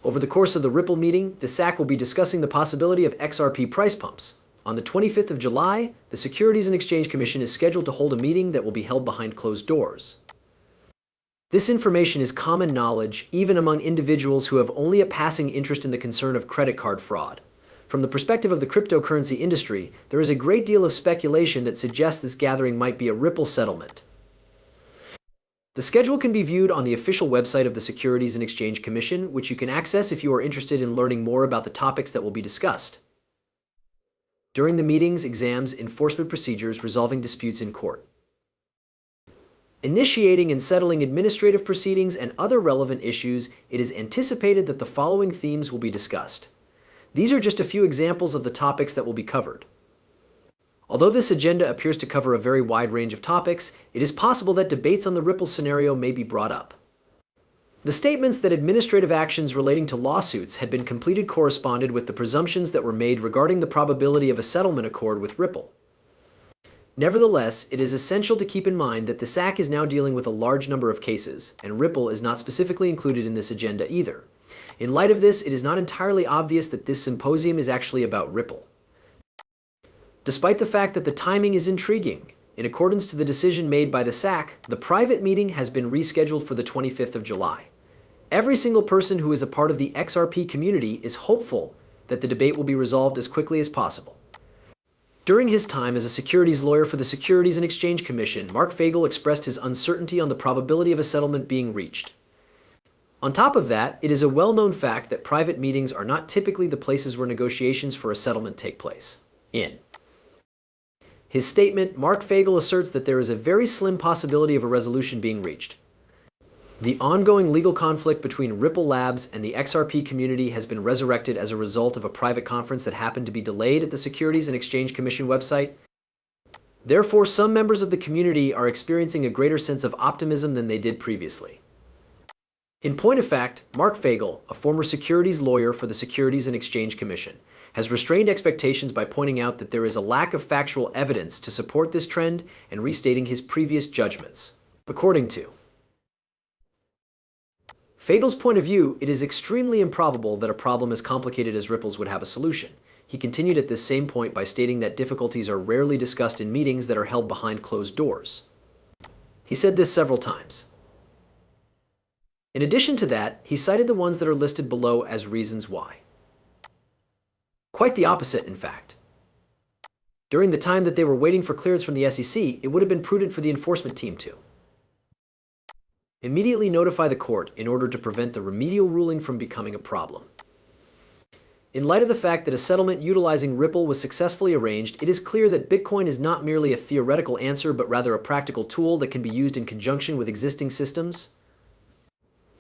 Over the course of the Ripple meeting, the SAC will be discussing the possibility of XRP price pumps. On the 25th of July, the Securities and Exchange Commission is scheduled to hold a meeting that will be held behind closed doors. This information is common knowledge, even among individuals who have only a passing interest in the concern of credit card fraud. From the perspective of the cryptocurrency industry, there is a great deal of speculation that suggests this gathering might be a Ripple settlement. The schedule can be viewed on the official website of the Securities and Exchange Commission, which you can access if you are interested in learning more about the topics that will be discussed. During the meetings, exams, enforcement procedures, resolving disputes in court, initiating and settling administrative proceedings and other relevant issues, it is anticipated that the following themes will be discussed. These are just a few examples of the topics that will be covered. Although this agenda appears to cover a very wide range of topics, it is possible that debates on the Ripple scenario may be brought up. The statements that administrative actions relating to lawsuits had been completed corresponded with the presumptions that were made regarding the probability of a settlement accord with Ripple. Nevertheless, it is essential to keep in mind that the SAC is now dealing with a large number of cases, and Ripple is not specifically included in this agenda either. In light of this, it is not entirely obvious that this symposium is actually about Ripple. Despite the fact that the timing is intriguing, in accordance to the decision made by the SAC, the private meeting has been rescheduled for the 25th of July. Every single person who is a part of the XRP community is hopeful that the debate will be resolved as quickly as possible. During his time as a securities lawyer for the Securities and Exchange Commission, Mark Fagel expressed his uncertainty on the probability of a settlement being reached. On top of that, it is a well-known fact that private meetings are not typically the places where negotiations for a settlement take place. In his statement, Mark Fagel asserts that there is a very slim possibility of a resolution being reached. The ongoing legal conflict between Ripple Labs and the XRP community has been resurrected as a result of a private conference that happened to be delayed at the Securities and Exchange Commission website. Therefore, some members of the community are experiencing a greater sense of optimism than they did previously. In point of fact, Mark Fagel, a former securities lawyer for the Securities and Exchange Commission, has restrained expectations by pointing out that there is a lack of factual evidence to support this trend and restating his previous judgments. According to Fagel's point of view, it is extremely improbable that a problem as complicated as Ripple's would have a solution. He continued at this same point by stating that difficulties are rarely discussed in meetings that are held behind closed doors. He said this several times. In addition to that, he cited the ones that are listed below as reasons why. Quite the opposite, in fact. During the time that they were waiting for clearance from the SEC, it would have been prudent for the enforcement team to immediately notify the court in order to prevent the remedial ruling from becoming a problem. In light of the fact that a settlement utilizing Ripple was successfully arranged, it is clear that Bitcoin is not merely a theoretical answer, but rather a practical tool that can be used in conjunction with existing systems.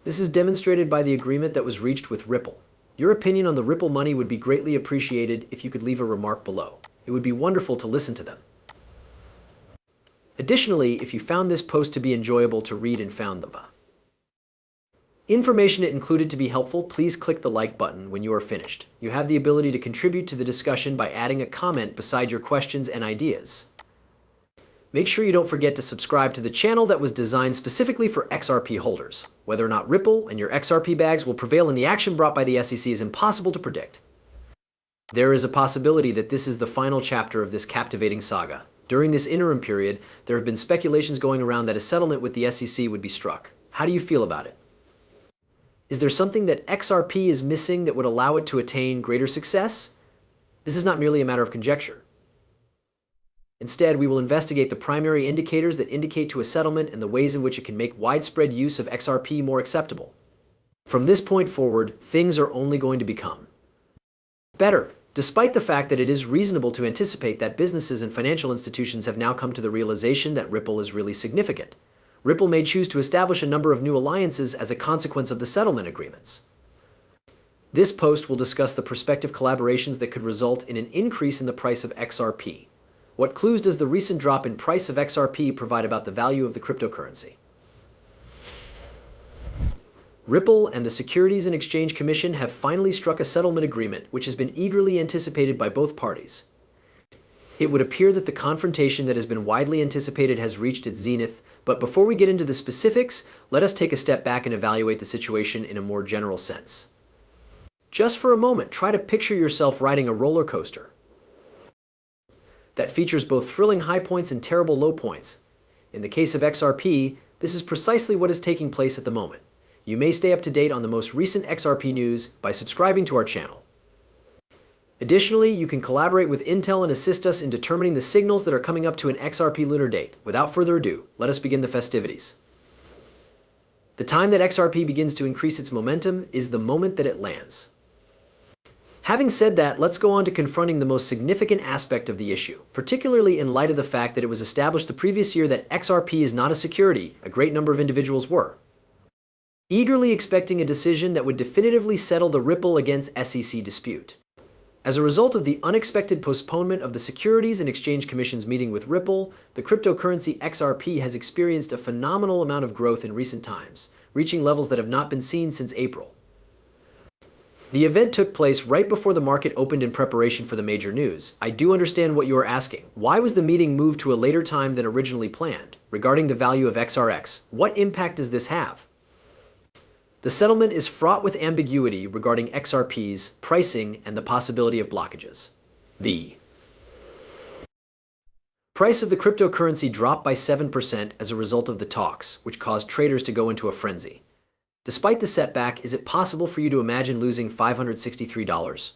This is demonstrated by the agreement that was reached with Ripple. Your opinion on the Ripple money would be greatly appreciated if you could leave a remark below. It would be wonderful to listen to them. Additionally, if you found this post to be enjoyable to read and found the information it included to be helpful, please click the like button when you are finished. You have the ability to contribute to the discussion by adding a comment beside your questions and ideas. Make sure you don't forget to subscribe to the channel that was designed specifically for XRP holders. Whether or not Ripple and your XRP bags will prevail in the action brought by the SEC is impossible to predict. There is a possibility that this is the final chapter of this captivating saga. During this interim period, there have been speculations going around that a settlement with the SEC would be struck. How do you feel about it? Is there something that XRP is missing that would allow it to attain greater success? This is not merely a matter of conjecture. Instead, we will investigate the primary indicators that indicate to a settlement and the ways in which it can make widespread use of XRP more acceptable. From this point forward, things are only going to become better, despite the fact that it is reasonable to anticipate that businesses and financial institutions have now come to the realization that Ripple is really significant. Ripple may choose to establish a number of new alliances as a consequence of the settlement agreements. This post will discuss the prospective collaborations that could result in an increase in the price of XRP. What clues does the recent drop in price of XRP provide about the value of the cryptocurrency? Ripple and the Securities and Exchange Commission have finally struck a settlement agreement, which has been eagerly anticipated by both parties. It would appear that the confrontation that has been widely anticipated has reached its zenith, but before we get into the specifics, let us take a step back and evaluate the situation in a more general sense. Just for a moment, try to picture yourself riding a roller coaster that features both thrilling high points and terrible low points. In the case of XRP, this is precisely what is taking place at the moment. You may stay up to date on the most recent XRP news by subscribing to our channel. Additionally, you can collaborate with Intel and assist us in determining the signals that are coming up to an XRP lunar date. Without further ado, let us begin the festivities. The time that XRP begins to increase its momentum is the moment that it lands. Having said that, let's go on to confronting the most significant aspect of the issue, particularly in light of the fact that it was established the previous year that XRP is not a security. A great number of individuals were eagerly expecting a decision that would definitively settle the Ripple against SEC dispute. As a result of the unexpected postponement of the Securities and Exchange Commission's meeting with Ripple, the cryptocurrency XRP has experienced a phenomenal amount of growth in recent times, reaching levels that have not been seen since April. The event took place right before the market opened in preparation for the major news. I do understand what you are asking. Why was the meeting moved to a later time than originally planned? Regarding the value of XRX, what impact does this have? The settlement is fraught with ambiguity regarding XRP's pricing and the possibility of blockages. The price of the cryptocurrency dropped by 7% as a result of the talks, which caused traders to go into a frenzy. Despite the setback, is it possible for you to imagine losing $563?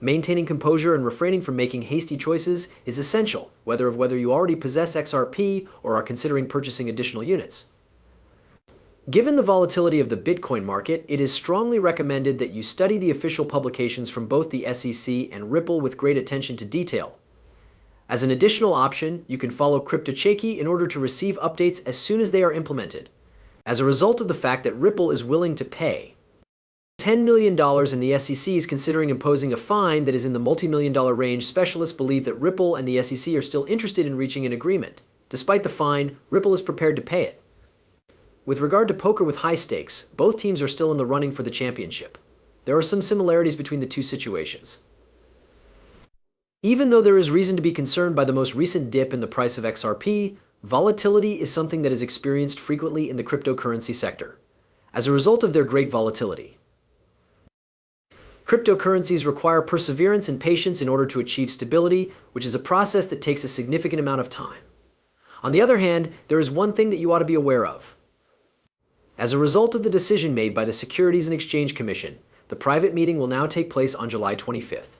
Maintaining composure and refraining from making hasty choices is essential, whether you already possess XRP or are considering purchasing additional units. Given the volatility of the Bitcoin market, it is strongly recommended that you study the official publications from both the SEC and Ripple with great attention to detail. As an additional option, you can follow CryptoChecky in order to receive updates as soon as they are implemented. As a result of the fact that Ripple is willing to pay $10 million and the SEC is considering imposing a fine that is in the multi-million-dollar range, specialists believe that Ripple and the SEC are still interested in reaching an agreement. Despite the fine, Ripple is prepared to pay it. With regard to poker with high stakes, both teams are still in the running for the championship. There are some similarities between the two situations. Even though there is reason to be concerned by the most recent dip in the price of XRP, volatility is something that is experienced frequently in the cryptocurrency sector. As a result of their great volatility, cryptocurrencies require perseverance and patience in order to achieve stability, which is a process that takes a significant amount of time. On the other hand, there is one thing that you ought to be aware of. As a result of the decision made by the Securities and Exchange Commission, the private meeting will now take place on July 25th.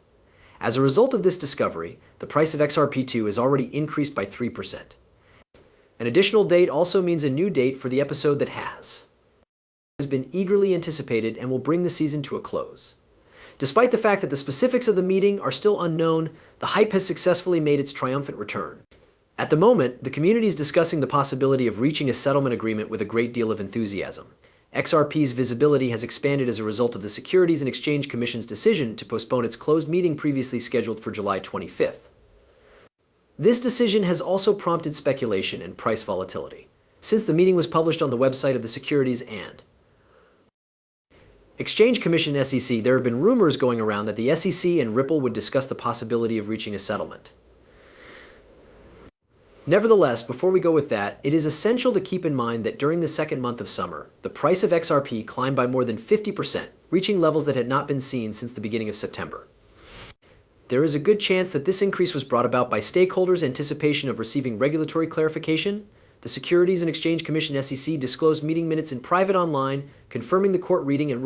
As a result of this discovery, the price of XRP2 has already increased by 3%. An additional date also means a new date for the episode that has been eagerly anticipated and will bring the season to a close. Despite the fact that the specifics of the meeting are still unknown, the hype has successfully made its triumphant return. At the moment, the community is discussing the possibility of reaching a settlement agreement with a great deal of enthusiasm. XRP's visibility has expanded as a result of the Securities and Exchange Commission's decision to postpone its closed meeting previously scheduled for July 25th. This decision has also prompted speculation and price volatility. Since the meeting was published on the website of the Securities and Exchange Commission SEC, there have been rumors going around that the SEC and Ripple would discuss the possibility of reaching a settlement. Nevertheless, before we go with that, it is essential to keep in mind that during the second month of summer, the price of XRP climbed by more than 50%, reaching levels that had not been seen since the beginning of September. There is a good chance that this increase was brought about by stakeholders' anticipation of receiving regulatory clarification. The Securities and Exchange Commission SEC disclosed meeting minutes in private online, confirming the court reading and